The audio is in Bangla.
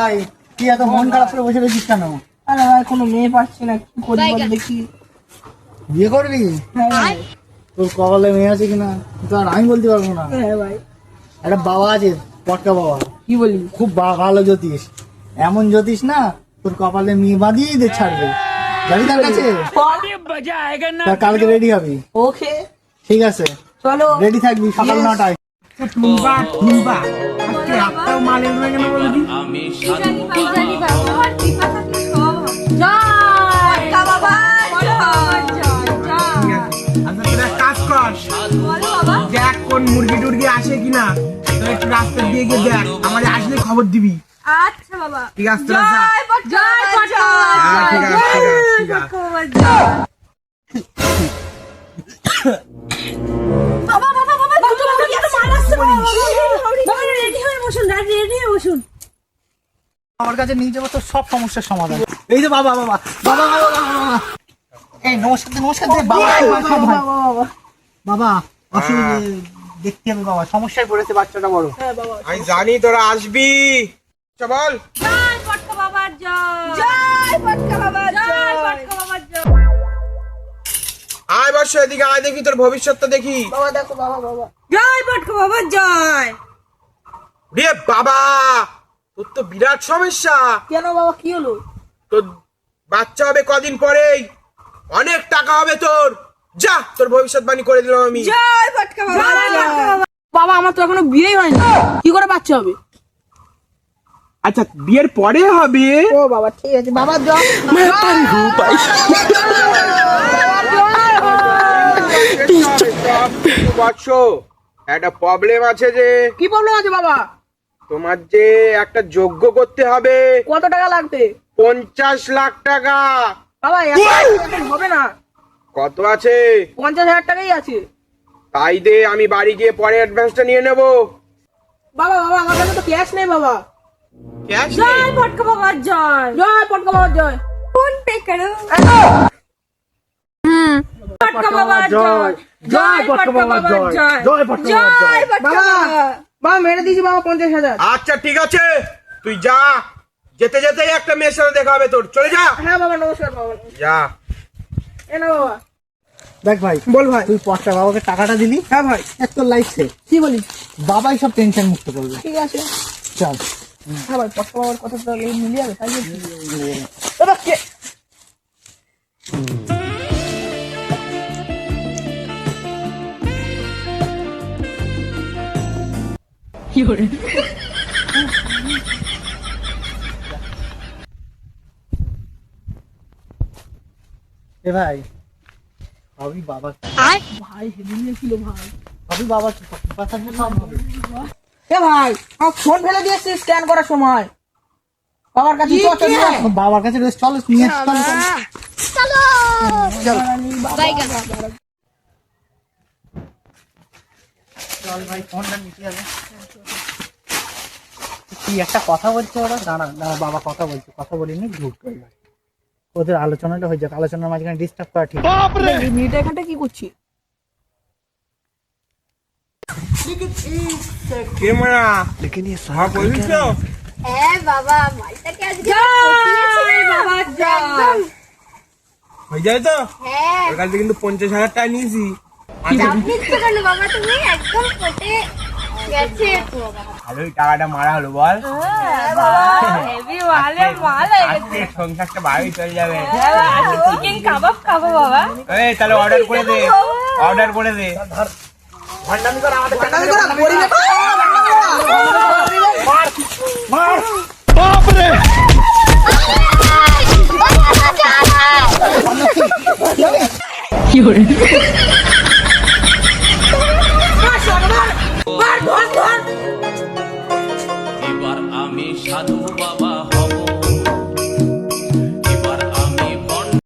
ভাই কি এত মন খারাপ করে বসে রয়েছিস কেন? আরে ভাই কোনো মেয়ে পাচ্ছি না, কি করি বল দেখি। বিয়ে করবি? হ্যাঁ ভাই। তোর কপালে মেয়ে আছে কিনা তো আর আমি বলতে পারবো না। হ্যাঁ ভাই। একটা বাবা আছে, পটকা বাবা, কি বলি? খুব ভালো জ্যোতিষ, এমন জ্যোতিষ না তোর কপালে মেয়ে বাঁধিয়ে দিয়ে ছাড়বে। যাবি তার কাছে? তার কালকে রেডি হবি। ওকে ঠিক আছে, চলো। রেডি থাকবি সকাল 9টায়। আজকে একটাও মাল এলো না কেন বলবি? কাজ কর, দেখ কোন মুরগি টুরগি আসে কিনা, তো একটু রাস্তা দিয়ে গিয়ে দেখ, আমাদের আসলে খবর দিবি। আচ্ছা বাবা। ঠিক আছে, তোরা যা। জয় পটকা হ্যাঁ, ঠিক আছে, ঠিক আছে, ঠিক আছে। বাবা বাবা বাবা দুটো মুরগি এত মার আসছে বাবা। বাবা রেডি হয়ে বসুন, রেডি হয়ে বসুন। আমার কাছে নিয়ে যাবো তোর সব সমস্যার সমাধান। এই যে বাবা বাবা বাবা বাবা বাবা, এই নমস্কার দে, নমস্কার দে বাবা। বাবা অসুবিধা দেখতে হবে বাবা, সমস্যায় পড়েছে বাচ্চাটা বড়। আমি জানি তোরা আসবি, চল। জয় পটকা বাবার জয়। জয় পটকা বাবা জয়। পটকা বাবার জয়। আয় বর্ষ এদিকে আয়, দেখি তোর ভবিষ্যৎটা দেখি। বাবা দেখো বাবা বাবা। জয় পটকা বাবার জয়। রে বাবা, তোর তো বিরাট সমস্যা। কেন বাবা কি হলো? তোর বাচ্চা হবে কদিন পরেই, অনেক টাকা হবে তোর। যা, তোর ভবিষ্যৎবাণী করে দিলাম আমি। জয় পটকা বাবা। বাবা আমার তো এখনো বিয়েই হয়নি, কি করে বাচ্চা হবে? আচ্ছা বিয়ের পরে হবে। ও বাবা ঠিক আছে বাবা জয়। বৎস, একটা প্রবলেম আছে যে। কি প্রবলেম আছে বাবা? তোমার যে একটা যজ্ঞ করতে হবে। কত টাকা লাগবে? 50 লাখ টাকা। বাবা এখন হবে না, কত আছে? 50,000 টাকাই আছে। তাই দে, আমি বাড়ি গিয়ে পরে অ্যাডভান্সটা নিয়ে নেব। বাবা বাবা আমার কাছে তো ক্যাশ নেই বাবা। ক্যাশ জয় পটকা বাবার জয়। জয় পটকা বাবার জয়। ফোন পে করো। পটকা বাবার জয়। জয় পটকা বাবার জয়। জয় পটকা বাবার জয়। জয় পটকা বাবা বাবা। বাবা মেরে দিয়েছি বাবা 50,000। আচ্ছা ঠিক আছে, তুই যা, যেতে যেতেই একটা মেয়ের সাথে দেখা হবে তোর, চলে যা। হ্যাঁ বাবা নমস্কার বাবা। যা। এ না বাবা। দেখ ভাই, বল ভাই। তুই পটকা বাবাকে টাকাটা দিলি, হ্যাঁ ভাই। এক তোর লাইফ সেভ। কি বলিস? বাবাই সব টেনশন মুক্ত করবে। ঠিক আছে। চল। হ্যাঁ ভাই পটকা বাবার কথা তো মিলিয়ে যাবে, তাই বলছি। এবার কে? কি করে? এ ভাই, সবই বাবা, ভাই হেভি ছিল ভাই। সবই বাবা কথা দিয়ে সব হবে। এ ভাই আমার ফোন ফেলে দিয়েছিস স্ক্যান করার সময়। বাবার কাছে চল চল নিয়ে আয়। বাবার কাছে রয়েছে, চল নিয়ে আয়, চল চল। চলো। চল বাইগা। চল ভাই, ফোনটা নিতে হবে। কি একটা কথা বলছে ওরা, দাঁড়া দাঁড়া, বাবা কথা বলছে, কথা বলিনি ভুল করলাম। ওদের আলোচনাটা হয়ে যাক, আলোচনার মাঝখানে ডিস্টার্ব করা ঠিক না। এই মেয়েটা এখানটা কি করছি? ক্যামেরা হ্যাঁ বলিস তো? হ্যাঁ বাবা মাইটাকে আজকে জয় বাবার জয়। হয়ে যায় তো? হ্যাঁ ওর কাছে কিন্তু 50,000 টাকা নিয়েছি। আপনি তো কেন বাবা, তুমি একদম কোটে গেছে তো বাবা। ভালোই টাকাটা মারা হলো বল। হ্যাঁ বাবা হেভি মালে মাল আজকে সংসারটা ভালোই চলে যাবে। চিকেন কাবাব খাবো বাবা। এই তাহলে অর্ডার করে দে, অর্ডার করে দে। ভান্ডামি করা আমাদের টাকা করা গরিবের মার। বাবা কি করে?